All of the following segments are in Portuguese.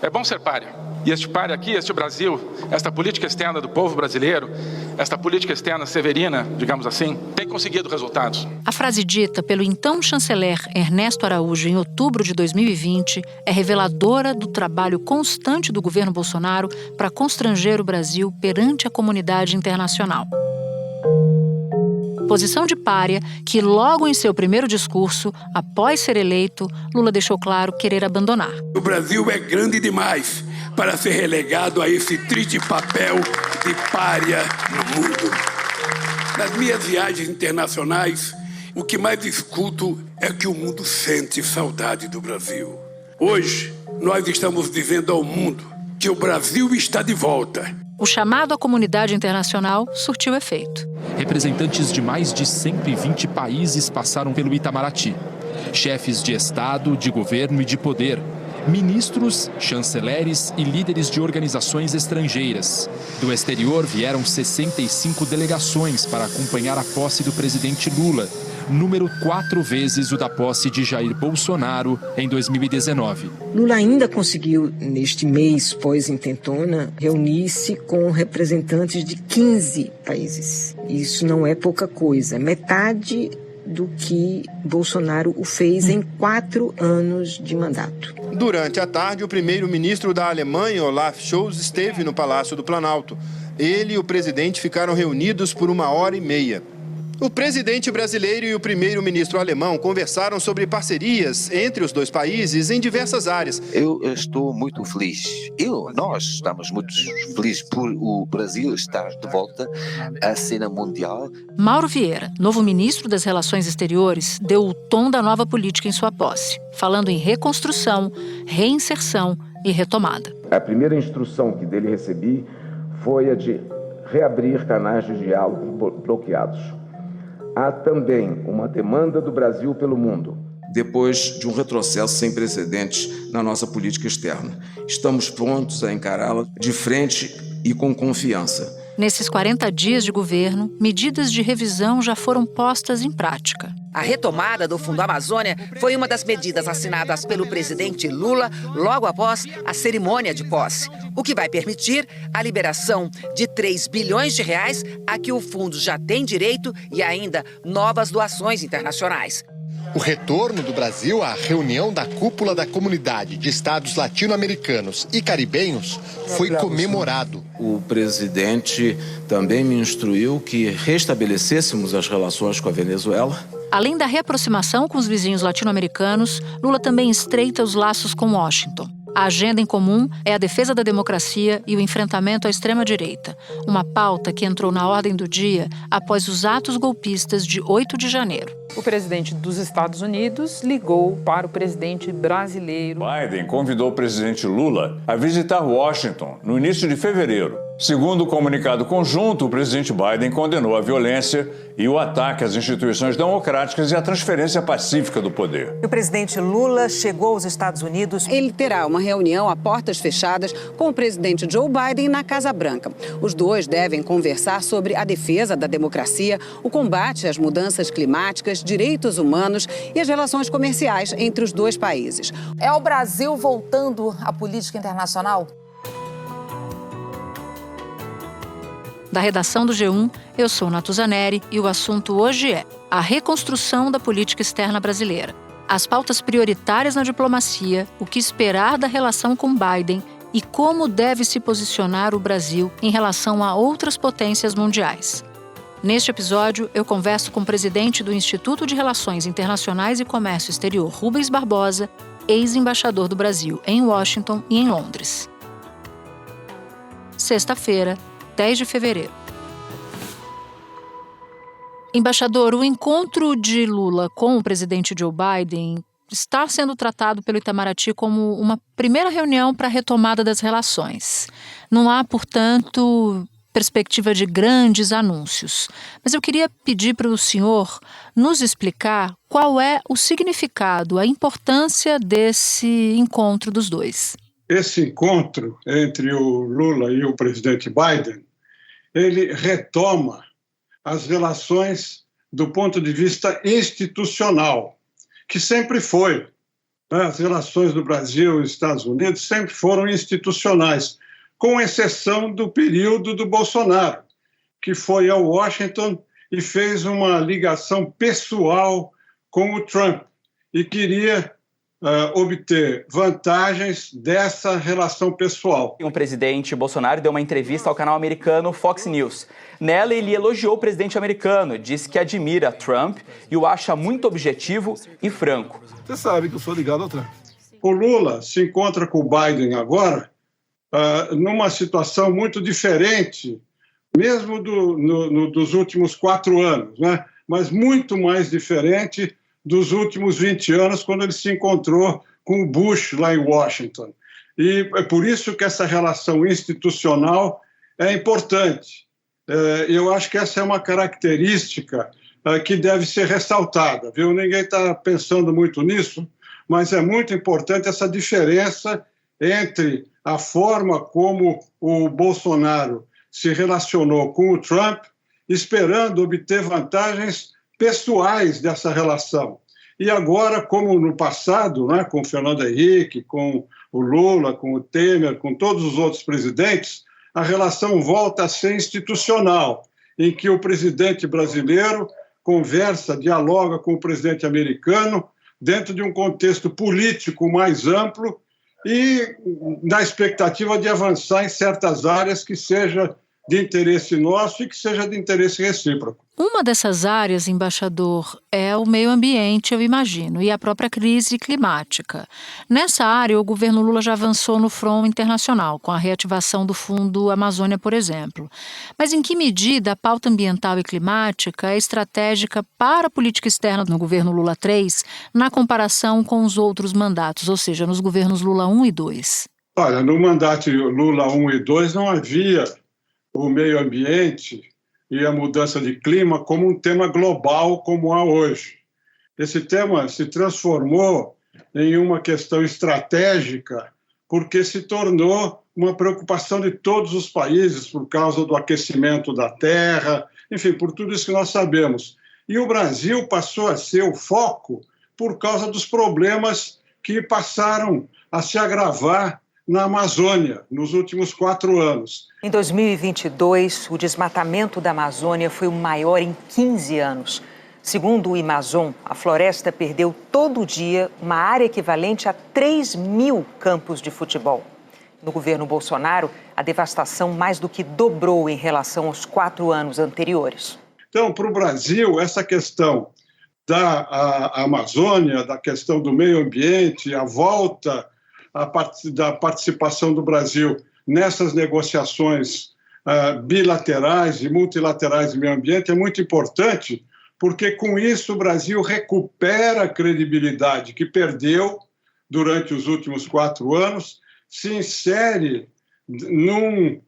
É bom ser pária. E este pária aqui, este Brasil, esta política externa do povo brasileiro, esta política externa severina, digamos assim, tem conseguido resultados. A frase dita pelo então chanceler Ernesto Araújo em outubro de 2020 é reveladora do trabalho constante do governo Bolsonaro para constranger o Brasil perante a comunidade internacional. Posição de pária que, logo em seu primeiro discurso, após ser eleito, Lula deixou claro querer abandonar. O Brasil é grande demais para ser relegado a esse triste papel de pária no mundo. Nas minhas viagens internacionais, o que mais escuto é que o mundo sente saudade do Brasil. Hoje, nós estamos dizendo ao mundo que o Brasil está de volta. O chamado à comunidade internacional surtiu efeito. Representantes de mais de 120 países passaram pelo Itamaraty. Chefes de Estado, de governo e de poder. Ministros, chanceleres e líderes de organizações estrangeiras. Do exterior vieram 65 delegações para acompanhar a posse do presidente Lula, número 4 vezes o da posse de Jair Bolsonaro em 2019. Lula ainda conseguiu, neste mês pós-intentona, reunir-se com representantes de 15 países. Isso não é pouca coisa, metade do que Bolsonaro o fez em 4 anos de mandato. Durante a tarde, o primeiro-ministro da Alemanha, Olaf Scholz, esteve no Palácio do Planalto. Ele e o presidente ficaram reunidos por 1h30. O presidente brasileiro e o primeiro-ministro alemão conversaram sobre parcerias entre os dois países em diversas áreas. Eu estou muito feliz. Nós estamos muito felizes por o Brasil estar de volta à cena mundial. Mauro Vieira, novo ministro das Relações Exteriores, deu o tom da nova política em sua posse, falando em reconstrução, reinserção e retomada. A primeira instrução que dele recebi foi a de reabrir canais de diálogo bloqueados. Há também uma demanda do Brasil pelo mundo. Depois de um retrocesso sem precedentes na nossa política externa, estamos prontos a encará-la de frente e com confiança. Nesses 40 dias de governo, medidas de revisão já foram postas em prática. A retomada do Fundo Amazônia foi uma das medidas assinadas pelo presidente Lula logo após a cerimônia de posse, o que vai permitir a liberação de 3 bilhões de reais a que o fundo já tem direito e ainda novas doações internacionais. O retorno do Brasil à reunião da cúpula da Comunidade de Estados Latino-Americanos e Caribenhos foi comemorado. O presidente também me instruiu que restabelecêssemos as relações com a Venezuela. Além da reaproximação com os vizinhos latino-americanos, Lula também estreita os laços com Washington. A agenda em comum é a defesa da democracia e o enfrentamento à extrema-direita, uma pauta que entrou na ordem do dia após os atos golpistas de 8 de janeiro. O presidente dos Estados Unidos ligou para o presidente brasileiro. Biden convidou o presidente Lula a visitar Washington no início de fevereiro. Segundo o comunicado conjunto, o presidente Biden condenou a violência e o ataque às instituições democráticas e a transferência pacífica do poder. O presidente Lula chegou aos Estados Unidos. Ele terá uma reunião a portas fechadas com o presidente Joe Biden na Casa Branca. Os dois devem conversar sobre a defesa da democracia, o combate às mudanças climáticas, direitos humanos e as relações comerciais entre os dois países. É o Brasil voltando à política internacional? Da redação do G1, eu sou Natuza Neri e o assunto hoje é a reconstrução da política externa brasileira. As pautas prioritárias na diplomacia, o que esperar da relação com Biden e como deve se posicionar o Brasil em relação a outras potências mundiais. Neste episódio, eu converso com o presidente do Instituto de Relações Internacionais e Comércio Exterior, Rubens Barbosa, ex-embaixador do Brasil em Washington e em Londres. Sexta-feira, 10 de fevereiro. Embaixador, o encontro de Lula com o presidente Joe Biden está sendo tratado pelo Itamaraty como uma primeira reunião para a retomada das relações. Não há, portanto, perspectiva de grandes anúncios. Mas eu queria pedir para o senhor nos explicar qual é o significado, a importância desse encontro dos dois. Esse encontro entre o Lula e o presidente Biden, ele retoma as relações do ponto de vista institucional, que sempre foi As relações do Brasil e dos Estados Unidos sempre foram institucionais, com exceção do período do Bolsonaro, que foi a Washington e fez uma ligação pessoal com o Trump e queria obter vantagens dessa relação pessoal. O presidente Bolsonaro deu uma entrevista ao canal americano Fox News. Nela, ele elogiou o presidente americano, disse que admira Trump e o acha muito objetivo e franco. Você sabe que eu sou ligado ao Trump. O Lula se encontra com o Biden agora numa situação muito diferente, mesmo dos últimos 4 anos, né? Mas muito mais diferente dos últimos 20 anos, quando ele se encontrou com o Bush lá em Washington. E é por isso que essa relação institucional é importante. Eu acho que essa é uma característica que deve ser ressaltada, viu? Ninguém está pensando muito nisso, mas é muito importante essa diferença entre a forma como o Bolsonaro se relacionou com o Trump, esperando obter vantagens pessoais dessa relação. E agora, como no passado, né, com o Fernando Henrique, com o Lula, com o Temer, com todos os outros presidentes, a relação volta a ser institucional, em que o presidente brasileiro conversa, dialoga com o presidente americano dentro de um contexto político mais amplo e na expectativa de avançar em certas áreas que seja de interesse nosso e que seja de interesse recíproco. Uma dessas áreas, embaixador, é o meio ambiente, eu imagino, e a própria crise climática. Nessa área, o governo Lula já avançou no front internacional, com a reativação do Fundo Amazônia, por exemplo. Mas em que medida a pauta ambiental e climática é estratégica para a política externa no governo Lula III, na comparação com os outros mandatos, ou seja, nos governos Lula I e II? Olha, no mandato Lula I e II não havia o meio ambiente e a mudança de clima como um tema global como há hoje. Esse tema se transformou em uma questão estratégica porque se tornou uma preocupação de todos os países por causa do aquecimento da Terra, enfim, por tudo isso que nós sabemos. E o Brasil passou a ser o foco por causa dos problemas que passaram a se agravar na Amazônia, nos últimos 4 anos. Em 2022, o desmatamento da Amazônia foi o maior em 15 anos. Segundo o Amazon, a floresta perdeu todo dia uma área equivalente a 3.000 campos de futebol. No governo Bolsonaro, a devastação mais do que dobrou em relação aos 4 anos anteriores. Então, para o Brasil, essa questão da Amazônia, da questão do meio ambiente, a volta da participação do Brasil nessas negociações bilaterais e multilaterais de meio ambiente é muito importante, porque com isso o Brasil recupera a credibilidade que perdeu durante os últimos 4 anos, se insere num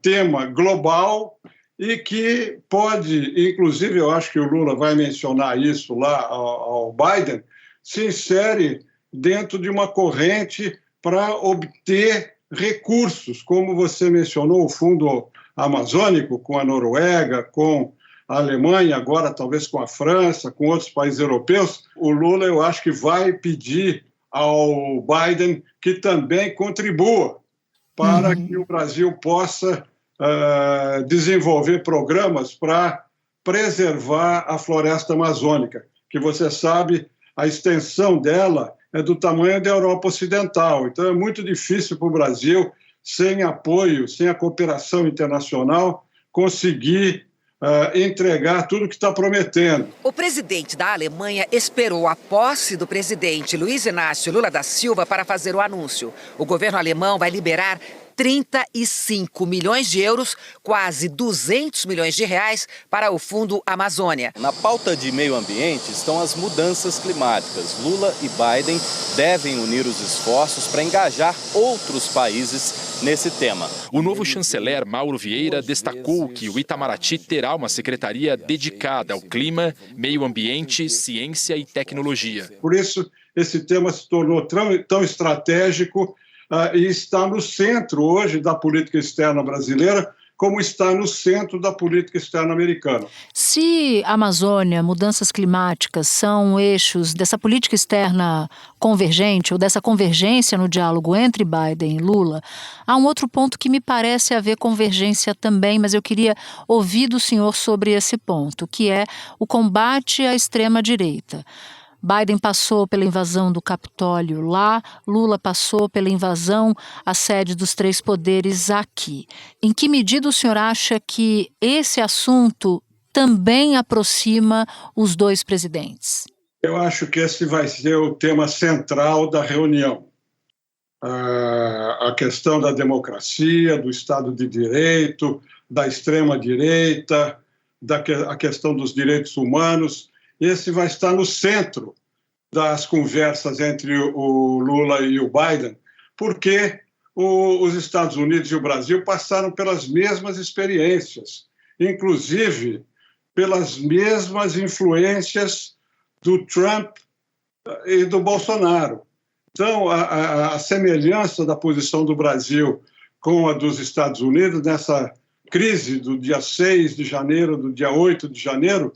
tema global e que pode, inclusive eu acho que o Lula vai mencionar isso lá ao Biden, se insere dentro de uma corrente para obter recursos, como você mencionou, o Fundo Amazônico, com a Noruega, com a Alemanha, agora talvez com a França, com outros países europeus. O Lula, eu acho que vai pedir ao Biden que também contribua para que o Brasil possa desenvolver programas para preservar a floresta amazônica, que você sabe, a extensão dela é do tamanho da Europa Ocidental. Então, é muito difícil para o Brasil, sem apoio, sem a cooperação internacional, conseguir entregar tudo o que está prometendo. O presidente da Alemanha esperou a posse do presidente Luiz Inácio Lula da Silva para fazer o anúncio. O governo alemão vai liberar 35 milhões de euros, quase 200 milhões de reais, para o Fundo Amazônia. Na pauta de meio ambiente estão as mudanças climáticas. Lula e Biden devem unir os esforços para engajar outros países nesse tema. O novo chanceler Mauro Vieira destacou que o Itamaraty terá uma secretaria dedicada ao clima, meio ambiente, ciência e tecnologia. Por isso, esse tema se tornou tão estratégico e está no centro hoje da política externa brasileira, como está no centro da política externa americana. Se a Amazônia, mudanças climáticas são eixos dessa política externa convergente ou dessa convergência no diálogo entre Biden e Lula, há um outro ponto que me parece haver convergência também, mas eu queria ouvir do senhor sobre esse ponto, que é o combate à extrema-direita. Biden passou pela invasão do Capitólio lá, Lula passou pela invasão à sede dos três poderes aqui. Em que medida o senhor acha que esse assunto também aproxima os dois presidentes? Eu acho que esse vai ser o tema central da reunião. A questão da democracia, do Estado de Direito, da extrema-direita, a questão dos direitos humanos. Esse vai estar no centro das conversas entre o Lula e o Biden, porque os Estados Unidos e o Brasil passaram pelas mesmas experiências, inclusive pelas mesmas influências do Trump e do Bolsonaro. Então, a semelhança da posição do Brasil com a dos Estados Unidos nessa crise do dia 6 de janeiro, do dia 8 de janeiro,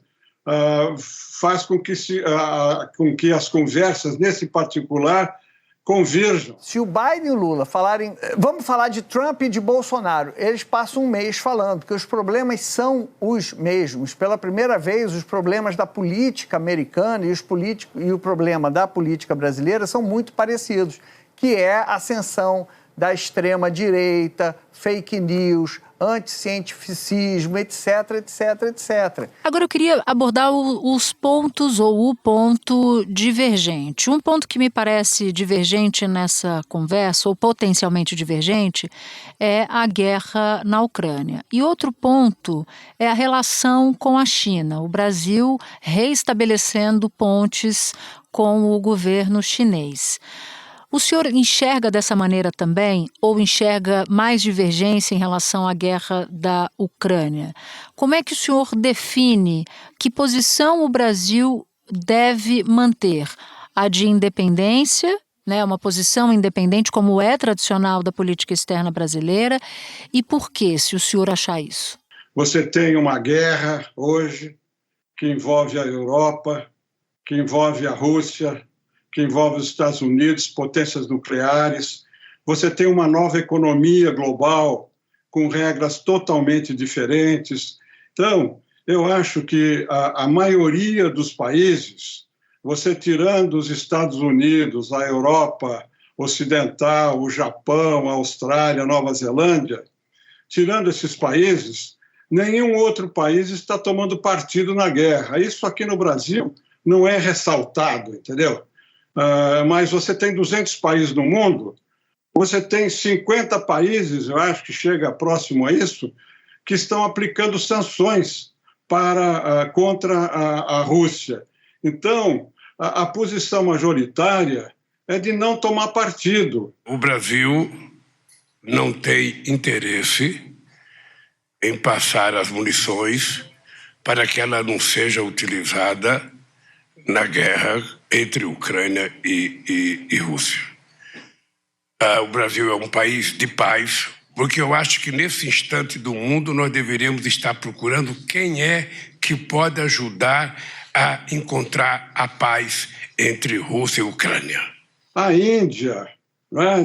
faz com que as conversas, nesse particular, converjam. Se o Biden e o Lula falarem... Vamos falar de Trump e de Bolsonaro. Eles passam um mês falando que os problemas são os mesmos. Pela primeira vez, os problemas da política americana e o problema da política brasileira são muito parecidos, que é a ascensão da extrema-direita, fake news, anticientificismo, etc, etc, etc. Agora eu queria abordar os pontos ou o ponto divergente. Um ponto que me parece divergente nessa conversa, ou potencialmente divergente, é a guerra na Ucrânia. E outro ponto é a relação com a China. O Brasil reestabelecendo pontes com o governo chinês. O senhor enxerga dessa maneira também, ou enxerga mais divergência em relação à guerra da Ucrânia? Como é que o senhor define que posição o Brasil deve manter? A de independência, né, uma posição independente como é tradicional da política externa brasileira, e por que, se o senhor achar isso? Você tem uma guerra hoje que envolve a Europa, que envolve a Rússia, que envolve os Estados Unidos, potências nucleares. Você tem uma nova economia global com regras totalmente diferentes. Então, eu acho que a maioria dos países, você tirando os Estados Unidos, a Europa Ocidental, o Japão, a Austrália, a Nova Zelândia, tirando esses países, nenhum outro país está tomando partido na guerra. Isso aqui no Brasil não é ressaltado, entendeu? Mas você tem 200 países no mundo, você tem 50 países, eu acho que chega próximo a isso, que estão aplicando sanções contra a Rússia. Então, a posição majoritária é de não tomar partido. O Brasil não tem interesse em passar as munições para que ela não seja utilizada na guerra entre Ucrânia e Rússia. O Brasil é um país de paz, porque eu acho que nesse instante do mundo nós deveríamos estar procurando quem é que pode ajudar a encontrar a paz entre Rússia e Ucrânia. A Índia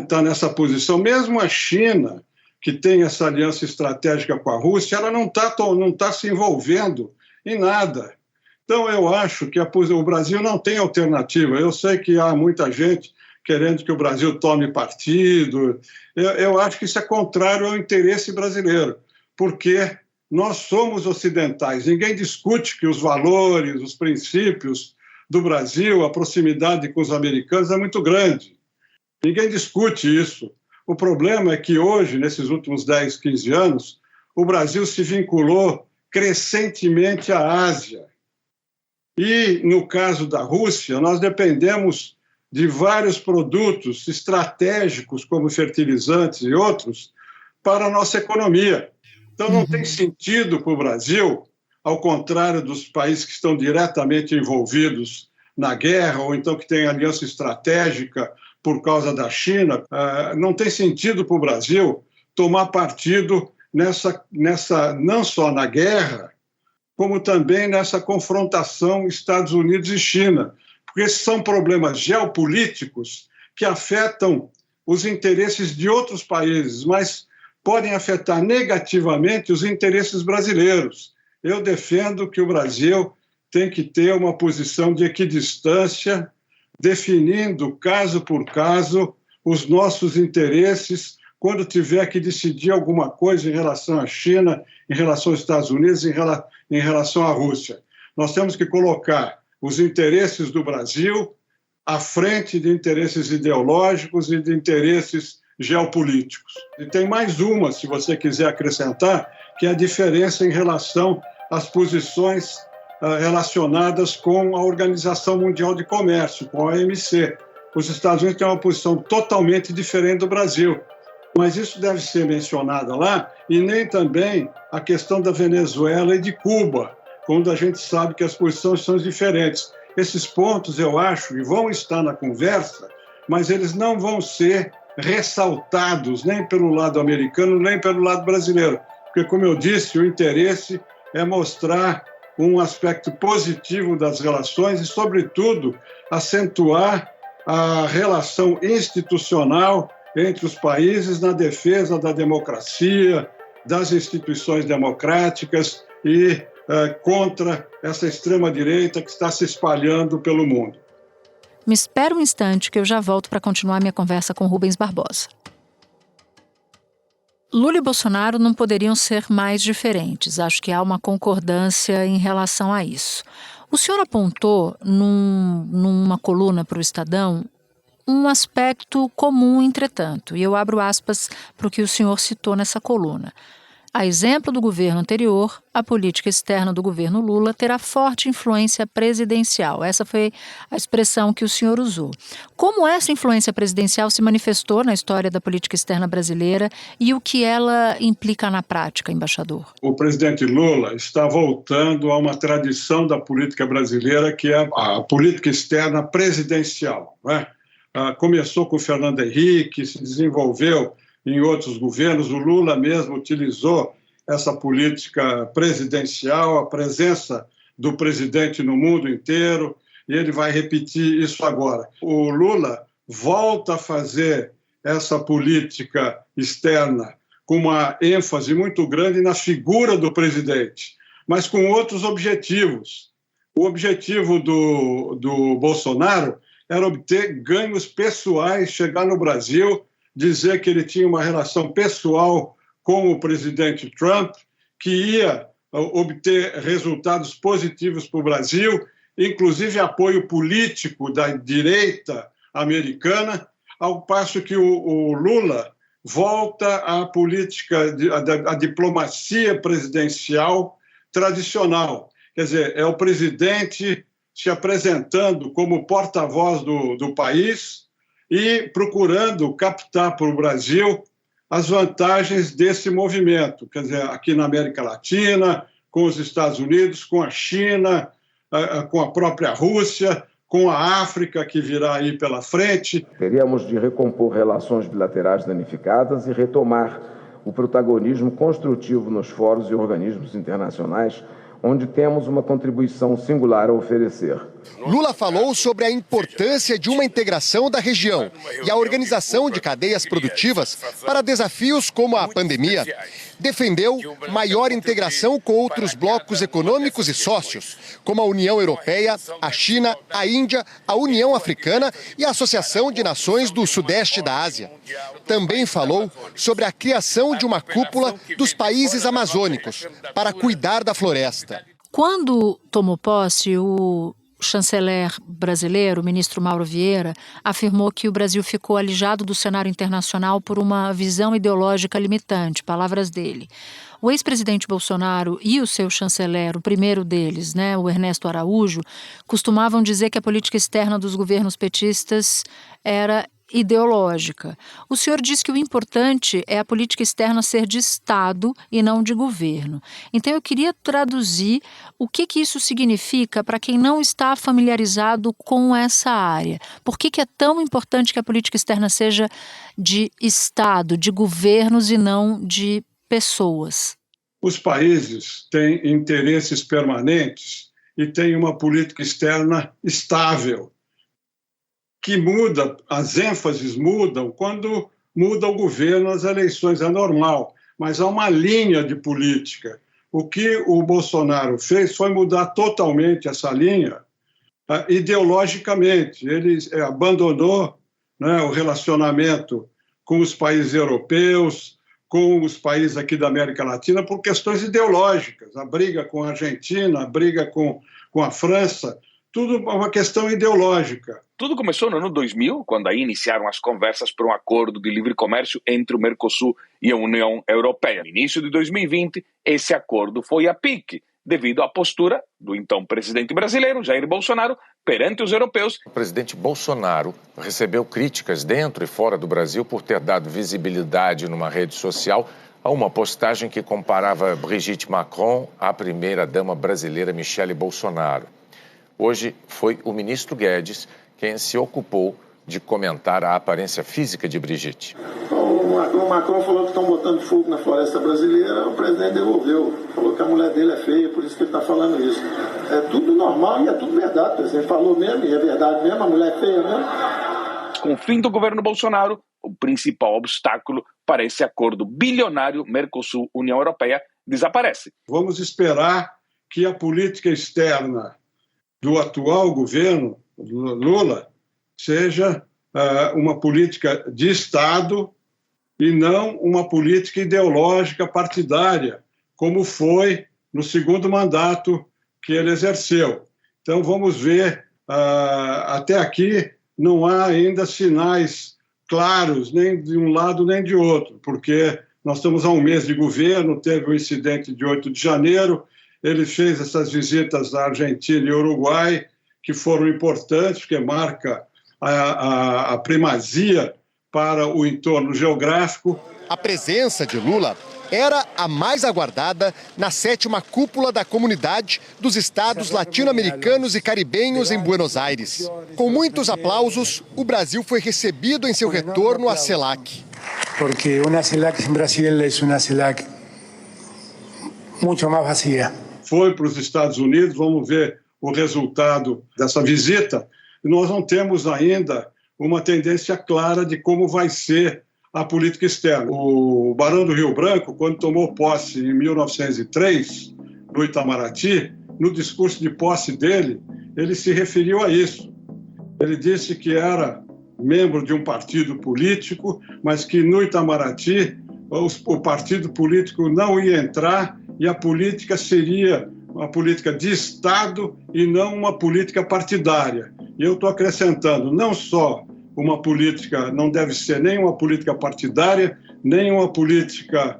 está nessa posição, mesmo a China, que tem essa aliança estratégica com a Rússia, ela não tá se envolvendo em nada. Então, eu acho que o Brasil não tem alternativa. Eu sei que há muita gente querendo que o Brasil tome partido. Eu acho que isso é contrário ao interesse brasileiro, porque nós somos ocidentais. Ninguém discute que os valores, os princípios do Brasil, a proximidade com os americanos é muito grande. Ninguém discute isso. O problema é que hoje, nesses últimos 10, 15 anos, o Brasil se vinculou crescentemente à Ásia. E, no caso da Rússia, nós dependemos de vários produtos estratégicos, como fertilizantes e outros, para a nossa economia. Então, não tem sentido para o Brasil, ao contrário dos países que estão diretamente envolvidos na guerra, ou então que têm aliança estratégica por causa da China, não tem sentido para o Brasil tomar partido não só na guerra, como também nessa confrontação Estados Unidos e China, porque esses são problemas geopolíticos que afetam os interesses de outros países, mas podem afetar negativamente os interesses brasileiros. Eu defendo que o Brasil tem que ter uma posição de equidistância, definindo, caso por caso, os nossos interesses, quando tiver que decidir alguma coisa em relação à China, em relação aos Estados Unidos, em relação à Rússia. Nós temos que colocar os interesses do Brasil à frente de interesses ideológicos e de interesses geopolíticos. E tem mais uma, se você quiser acrescentar, que é a diferença em relação às posições relacionadas com a Organização Mundial de Comércio, com a OMC. Os Estados Unidos têm uma posição totalmente diferente do Brasil, mas isso deve ser mencionado lá, e nem também a questão da Venezuela e de Cuba, quando a gente sabe que as posições são diferentes. Esses pontos, eu acho, e vão estar na conversa, mas eles não vão ser ressaltados nem pelo lado americano, nem pelo lado brasileiro, porque, como eu disse, o interesse é mostrar um aspecto positivo das relações e, sobretudo, acentuar a relação institucional entre os países na defesa da democracia, das instituições democráticas e contra essa extrema-direita que está se espalhando pelo mundo. Me espera um instante que eu já volto para continuar minha conversa com Rubens Barbosa. Lula e Bolsonaro não poderiam ser mais diferentes. Acho que há uma concordância em relação a isso. O senhor apontou numa coluna para o Estadão um aspecto comum, entretanto, e eu abro aspas para o que o senhor citou nessa coluna. A exemplo do governo anterior, a política externa do governo Lula terá forte influência presidencial. Essa foi a expressão que o senhor usou. Como essa influência presidencial se manifestou na história da política externa brasileira e o que ela implica na prática, embaixador? O presidente Lula está voltando a uma tradição da política brasileira, que é a política externa presidencial, né? Começou com o Fernando Henrique, se desenvolveu em outros governos. O Lula mesmo utilizou essa política presidencial, a presença do presidente no mundo inteiro, e ele vai repetir isso agora. O Lula volta a fazer essa política externa com uma ênfase muito grande na figura do presidente, mas com outros objetivos. O objetivo do Bolsonaro era obter ganhos pessoais, chegar no Brasil, dizer que ele tinha uma relação pessoal com o presidente Trump, que ia obter resultados positivos para o Brasil, inclusive apoio político da direita americana, ao passo que o Lula volta à política, à diplomacia presidencial tradicional. Quer dizer, é o presidente se apresentando como porta-voz do país e procurando captar para o Brasil as vantagens desse movimento. Quer dizer, aqui na América Latina, com os Estados Unidos, com a China, com a própria Rússia, com a África, que virá aí pela frente. Teríamos de recompor relações bilaterais danificadas e retomar o protagonismo construtivo nos fóruns e organismos internacionais, onde temos uma contribuição singular a oferecer. Lula falou sobre a importância de uma integração da região e a organização de cadeias produtivas para desafios como a pandemia. Defendeu maior integração com outros blocos econômicos e sócios, como a União Europeia, a China, a Índia, a União Africana e a Associação de Nações do Sudeste da Ásia. Também falou sobre a criação de uma cúpula dos países amazônicos para cuidar da floresta. Quando tomou posse, o chanceler brasileiro, o ministro Mauro Vieira, afirmou que o Brasil ficou alijado do cenário internacional por uma visão ideológica limitante, palavras dele. O ex-presidente Bolsonaro e o seu chanceler, o primeiro deles, o Ernesto Araújo, costumavam dizer que a política externa dos governos petistas era ideológica. O senhor diz que o importante é a política externa ser de Estado e não de governo. Então eu queria traduzir o que isso significa para quem não está familiarizado com essa área. Por que é tão importante que a política externa seja de Estado, de governos e não de pessoas. Os países têm interesses permanentes e têm uma política externa estável, que muda, as ênfases mudam quando muda o governo, as eleições, é normal, mas há uma linha de política. O que o Bolsonaro fez foi mudar totalmente essa linha ideologicamente. Ele abandonou, né, o relacionamento com os países europeus, com os países aqui da América Latina, por questões ideológicas. A briga com a Argentina, a briga com a França, tudo é uma questão ideológica. Tudo começou no ano 2000, quando aí iniciaram as conversas para um acordo de livre comércio entre o Mercosul e a União Europeia. No início de 2020, esse acordo foi a pique, devido à postura do então presidente brasileiro, Jair Bolsonaro, perante os europeus. O presidente Bolsonaro recebeu críticas dentro e fora do Brasil por ter dado visibilidade numa rede social a uma postagem que comparava Brigitte Macron à primeira-dama brasileira Michele Bolsonaro. Hoje foi o ministro Guedes quem se ocupou de comentar a aparência física de Brigitte. O Macron falou que estão botando fogo na floresta brasileira, o presidente devolveu. Falou que a mulher dele é feia, por isso que ele está falando isso. É tudo normal e é tudo verdade. O presidente falou mesmo, e é verdade mesmo, a mulher é feia mesmo. Com o fim do governo Bolsonaro, o principal obstáculo para esse acordo bilionário Mercosul-União Europeia desaparece. Vamos esperar que a política externa do atual governo, Lula, seja uma política de Estado e não uma política ideológica partidária, como foi no segundo mandato que ele exerceu. Então, vamos ver, até aqui não há ainda sinais claros, nem de um lado nem de outro, porque nós estamos há um mês de governo, teve o incidente de 8 de janeiro, ele fez essas visitas à Argentina e Uruguai, que foram importantes, porque marca a primazia para o entorno geográfico. A presença de Lula era a mais aguardada na 7ª cúpula da Comunidade dos Estados Latino-Americanos e Caribenhos em Buenos Aires. Com muitos aplausos, o Brasil foi recebido em seu retorno à CELAC. Porque uma CELAC em Brasil é uma CELAC muito mais vazia. Foi para os Estados Unidos, vamos ver o resultado dessa visita. Nós não temos ainda uma tendência clara de como vai ser a política externa. O Barão do Rio Branco, quando tomou posse em 1903, no Itamaraty, no discurso de posse dele, ele se referiu a isso. Ele disse que era membro de um partido político, mas que no Itamaraty o partido político não ia entrar e a política seria uma política de Estado e não uma política partidária. E eu estou acrescentando, não só uma política, não deve ser nem uma política partidária, nem uma política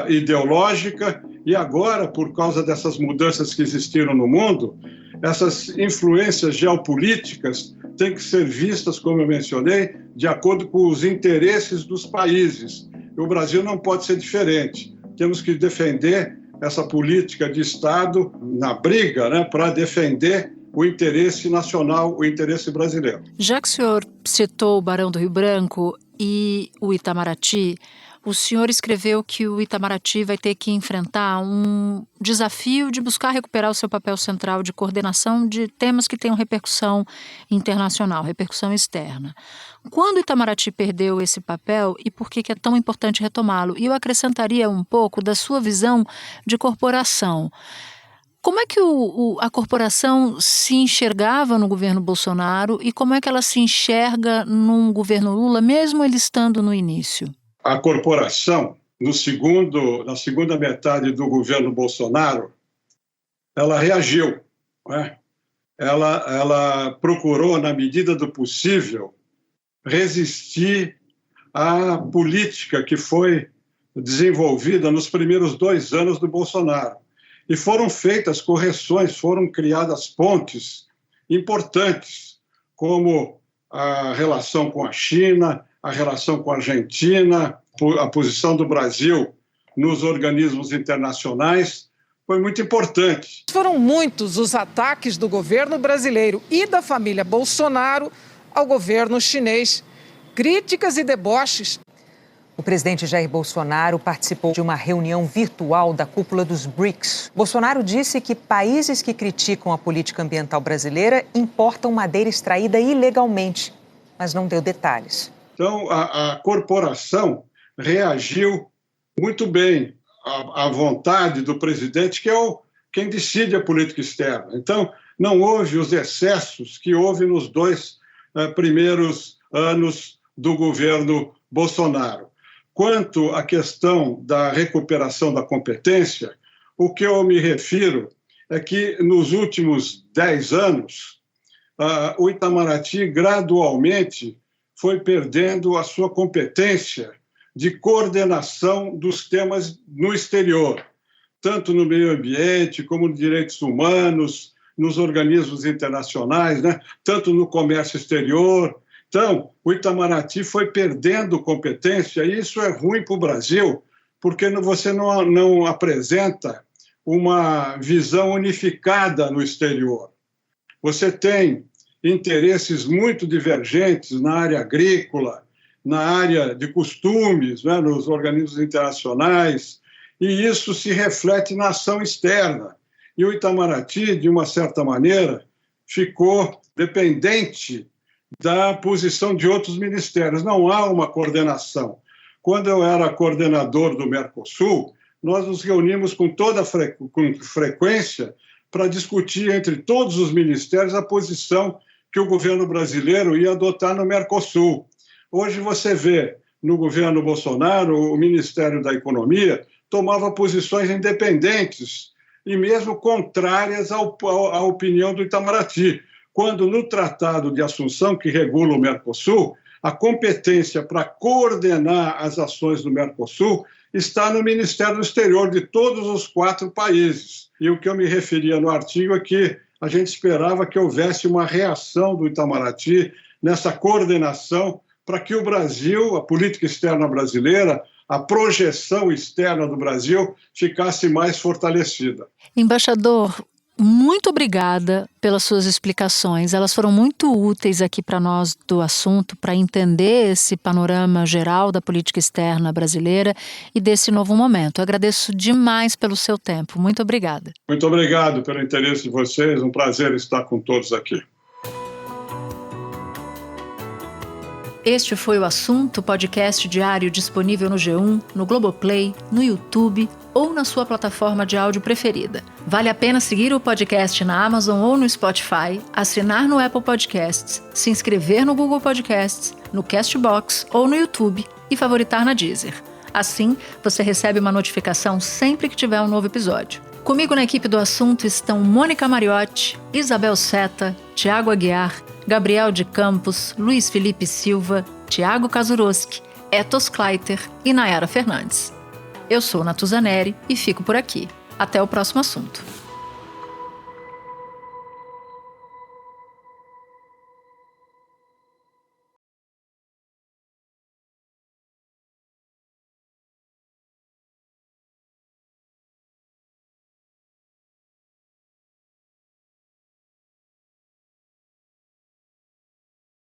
ideológica, e agora, por causa dessas mudanças que existiram no mundo, essas influências geopolíticas têm que ser vistas, como eu mencionei, de acordo com os interesses dos países. E o Brasil não pode ser diferente. Temos que defender essa política de Estado na briga, né, para defender o interesse nacional, o interesse brasileiro. Já que o senhor citou o Barão do Rio Branco e o Itamaraty, o senhor escreveu que o Itamaraty vai ter que enfrentar um desafio de buscar recuperar o seu papel central de coordenação de temas que tenham repercussão internacional, repercussão externa. Quando o Itamaraty perdeu esse papel e por que é tão importante retomá-lo? E eu acrescentaria um pouco da sua visão de corporação. Como é que a corporação se enxergava no governo Bolsonaro e como é que ela se enxerga num governo Lula, mesmo ele estando no início? A corporação, na segunda metade do governo Bolsonaro, ela reagiu, né? Ela procurou, na medida do possível, resistir à política que foi desenvolvida nos primeiros 2 anos do Bolsonaro. E foram feitas correções, foram criadas pontes importantes, como a relação com a China, a relação com a Argentina, a posição do Brasil nos organismos internacionais, foi muito importante. Foram muitos os ataques do governo brasileiro e da família Bolsonaro ao governo chinês. Críticas e deboches. O presidente Jair Bolsonaro participou de uma reunião virtual da cúpula dos BRICS. Bolsonaro disse que países que criticam a política ambiental brasileira importam madeira extraída ilegalmente, mas não deu detalhes. Então, a corporação reagiu muito bem à vontade do presidente, que é quem decide a política externa. Então, não houve os excessos que houve nos 2 primeiros anos do governo Bolsonaro. Quanto à questão da recuperação da competência, o que eu me refiro é que nos últimos 10 anos, o Itamaraty gradualmente foi perdendo a sua competência de coordenação dos temas no exterior, tanto no meio ambiente como nos direitos humanos, nos organismos internacionais, né? Tanto no comércio exterior. Então, o Itamaraty foi perdendo competência, e isso é ruim para o Brasil, porque você não apresenta uma visão unificada no exterior. Você tem interesses muito divergentes na área agrícola, na área de costumes, né, nos organismos internacionais, e isso se reflete na ação externa. E o Itamaraty, de uma certa maneira, ficou dependente da posição de outros ministérios. Não há uma coordenação. Quando eu era coordenador do Mercosul, nós nos reunimos com toda frequência para discutir entre todos os ministérios a posição que o governo brasileiro ia adotar no Mercosul. Hoje você vê, no governo Bolsonaro, o Ministério da Economia tomava posições independentes e mesmo contrárias à opinião do Itamaraty, quando no Tratado de Assunção, que regula o Mercosul, a competência para coordenar as ações do Mercosul está no Ministério do Exterior de todos os 4 países. E o que eu me referia no artigo é que a gente esperava que houvesse uma reação do Itamaraty nessa coordenação para que o Brasil, a política externa brasileira, a projeção externa do Brasil ficasse mais fortalecida. Embaixador, muito obrigada pelas suas explicações. Elas foram muito úteis aqui para nós do assunto, para entender esse panorama geral da política externa brasileira e desse novo momento. Eu agradeço demais pelo seu tempo. Muito obrigada. Muito obrigado pelo interesse de vocês. Um prazer estar com todos aqui. Este foi o Assunto, podcast diário disponível no G1, no Globoplay, no YouTube ou na sua plataforma de áudio preferida. Vale a pena seguir o podcast na Amazon ou no Spotify, assinar no Apple Podcasts, se inscrever no Google Podcasts, no Castbox ou no YouTube e favoritar na Deezer. Assim, você recebe uma notificação sempre que tiver um novo episódio. Comigo na equipe do Assunto estão Mônica Mariotti, Isabel Seta, Tiago Aguiar, Gabriel de Campos, Luiz Felipe Silva, Tiago Kazuroski, Etos Kleiter e Nayara Fernandes. Eu sou Natuza Neri e fico por aqui. Até o próximo assunto.